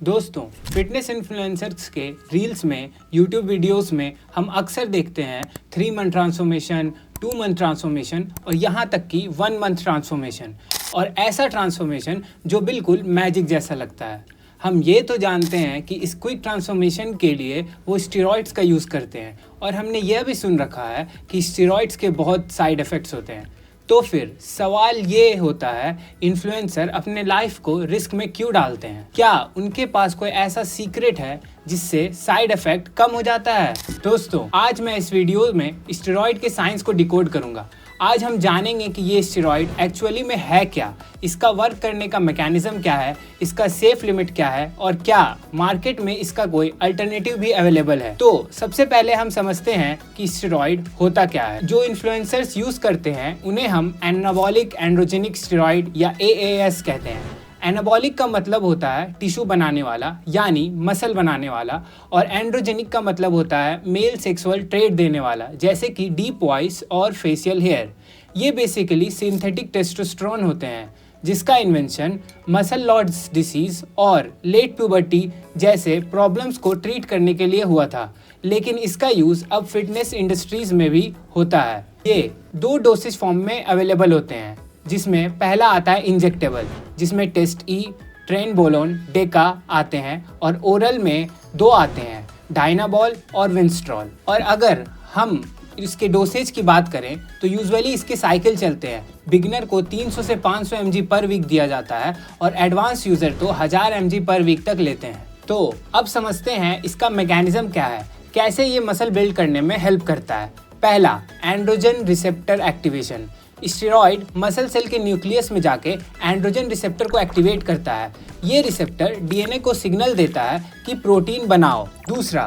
दोस्तों, fitness influencers के reels में, यूट्यूब वीडियोस में हम अक्सर देखते हैं 3 मंथ ट्रांसफॉर्मेशन, 2 मंथ ट्रांसफॉर्मेशन और यहाँ तक कि 1 मंथ ट्रांसफॉर्मेशन। और ऐसा ट्रांसफॉर्मेशन जो बिल्कुल मैजिक जैसा लगता है। हम ये तो जानते हैं कि इस क्विक ट्रांसफॉर्मेशन के लिए वो स्टेरॉइड्स का यूज़ करते हैं और हमने यह भी सुन रखा है कि स्टेरॉइड्स के बहुत साइड इफ़ेक्ट्स होते हैं। तो फिर सवाल ये होता है, इन्फ्लुएंसर अपने लाइफ को रिस्क में क्यों डालते हैं? क्या उनके पास कोई ऐसा सीक्रेट है जिससे साइड इफेक्ट कम हो जाता है? दोस्तों, आज मैं इस वीडियो में स्टेरॉइड के साइंस को डिकोड करूंगा। आज हम जानेंगे कि ये स्टेरॉइड एक्चुअली में है क्या, इसका वर्क करने का मैकेनिज्म क्या है, इसका सेफ लिमिट क्या है और क्या मार्केट में इसका कोई अल्टरनेटिव भी अवेलेबल है। तो सबसे पहले हम समझते हैं कि स्टेरॉइड होता क्या है। जो इन्फ्लुएंसर्स यूज करते हैं उन्हें हम एनाबॉलिक एंड्रोजेनिक स्टेरॉइड या AAS कहते हैं। एनाबॉलिक का मतलब होता है टिश्यू बनाने वाला, यानी मसल बनाने वाला, और एंड्रोजेनिक का मतलब होता है मेल सेक्सुअल ट्रेट देने वाला, जैसे कि डीप वॉइस और फेशियल हेयर। ये बेसिकली सिंथेटिक टेस्टोस्टेरोन होते हैं, जिसका इन्वेंशन मसल लॉर्ड्स डिसीज और लेट प्यूबर्टी जैसे प्रॉब्लम्स को ट्रीट करने के लिए हुआ था, लेकिन इसका यूज़ अब फिटनेस इंडस्ट्रीज में भी होता है। ये 2 डोसेज फॉर्म में अवेलेबल होते हैं, जिसमें पहला आता है इंजेक्टेबल, जिसमें टेस्ट ई, ट्रेनबोलोन, डेका आते हैं, और ओरल में 2 आते हैं, डायनाबॉल और विंस्ट्रॉल। और अगर हम इसके डोसेज की बात करें तो यूजुअली इसके साइकिल चलते हैं। बिगिनर को 300 से 500 mg पर वीक दिया जाता है और एडवांस यूजर तो 1000 mg पर वीक तक लेते हैं। तो अब समझते हैं इसका मैकेनिज्म क्या है, कैसे ये मसल बिल्ड करने में हेल्प करता है। पहला, androgen receptor activation. Steroid muscle cell के न्यूक्लियस में जाके एंड्रोजन रिसेप्टर को एक्टिवेट करता है। ये रिसेप्टर DNA को सिग्नल देता है कि प्रोटीन बनाओ। दूसरा,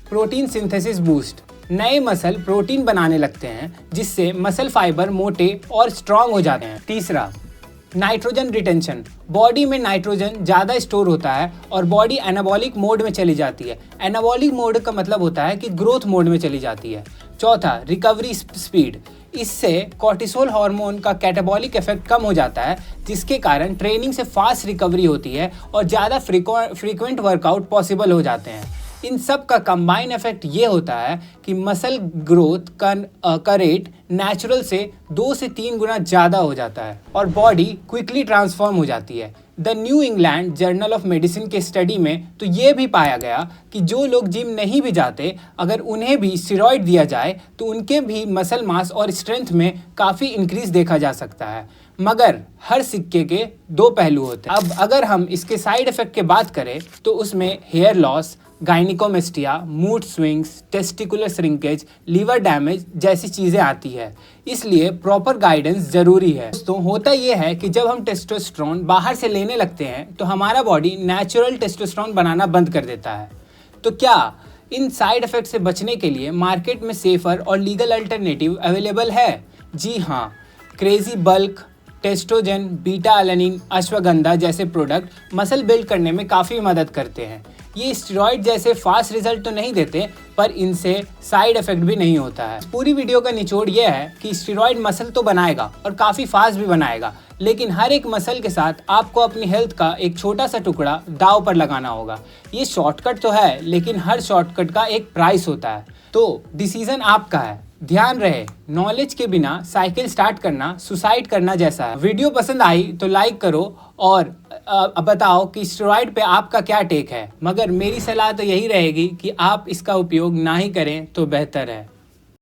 प्रोटीन सिंथेसिस बूस्ट। नए मसल प्रोटीन बनाने लगते हैं, जिससे मसल फाइबर मोटे और स्ट्रांग हो जाते हैं। तीसरा, नाइट्रोजन रिटेंशन। बॉडी में नाइट्रोजन ज़्यादा स्टोर होता है और बॉडी एनाबॉलिक मोड में चली जाती है। एनाबॉलिक मोड का मतलब होता है कि ग्रोथ मोड में चली जाती है। चौथा, रिकवरी स्पीड। इससे कॉर्टिसोल हार्मोन का कैटाबॉलिक इफेक्ट कम हो जाता है, जिसके कारण ट्रेनिंग से फास्ट रिकवरी होती है और ज़्यादा फ्रीक्वेंट वर्कआउट पॉसिबल हो जाते हैं। इन सब का कंबाइन इफेक्ट ये होता है कि मसल ग्रोथ का रेट नेचुरल से 2 से 3 गुना ज़्यादा हो जाता है और बॉडी क्विकली ट्रांसफॉर्म हो जाती है। The new England journal of medicine के स्टडी में तो ये भी पाया गया कि जो लोग जिम नहीं भी जाते, अगर उन्हें भी स्टेरॉइड दिया जाए तो उनके भी मसल मास और स्ट्रेंथ में काफ़ी इंक्रीज देखा जा सकता है। मगर हर सिक्के के 2 पहलू होते हैं। अब अगर हम इसके साइड इफेक्ट की बात करें तो उसमें hair loss, gynaecomastia, mood swings, testicular shrinkage, liver damage जैसी चीज़ें आती है। इसलिए प्रॉपर गाइडेंस ज़रूरी है। दोस्तों, होता यह है कि जब हम टेस्टोस्टेरोन बाहर से लेने लगते हैं तो हमारा बॉडी नेचुरल टेस्टोस्टेरोन बनाना बंद कर देता है। तो क्या इन साइड इफेक्ट से बचने के लिए मार्केट में सेफर और लीगल अल्टरनेटिव अवेलेबल है? जी हाँ, Crazy Bulk, Testogen, beta alanine, ashwagandha जैसे प्रोडक्ट मसल बिल्ड करने में काफ़ी मदद करते हैं। ये स्टेरॉइड जैसे फास्ट रिजल्ट तो नहीं देते, पर इनसे साइड इफेक्ट भी नहीं होता है। पूरी वीडियो का निचोड़ यह है कि स्टेरॉइड मसल तो बनाएगा और काफ़ी फास्ट भी बनाएगा, लेकिन हर एक मसल के साथ आपको अपनी हेल्थ का एक छोटा सा टुकड़ा दांव पर लगाना होगा। ये शॉर्टकट तो है, लेकिन हर शॉर्टकट का एक प्राइस होता है। तो डिसीजन आपका है। ध्यान रहे, नॉलेज के बिना साइकिल स्टार्ट करना सुसाइड करना जैसा है। वीडियो पसंद आई तो लाइक करो और बताओ कि स्टेरॉइड पे आपका क्या टेक है। मगर मेरी सलाह तो यही रहेगी कि आप इसका उपयोग ना ही करें तो बेहतर है।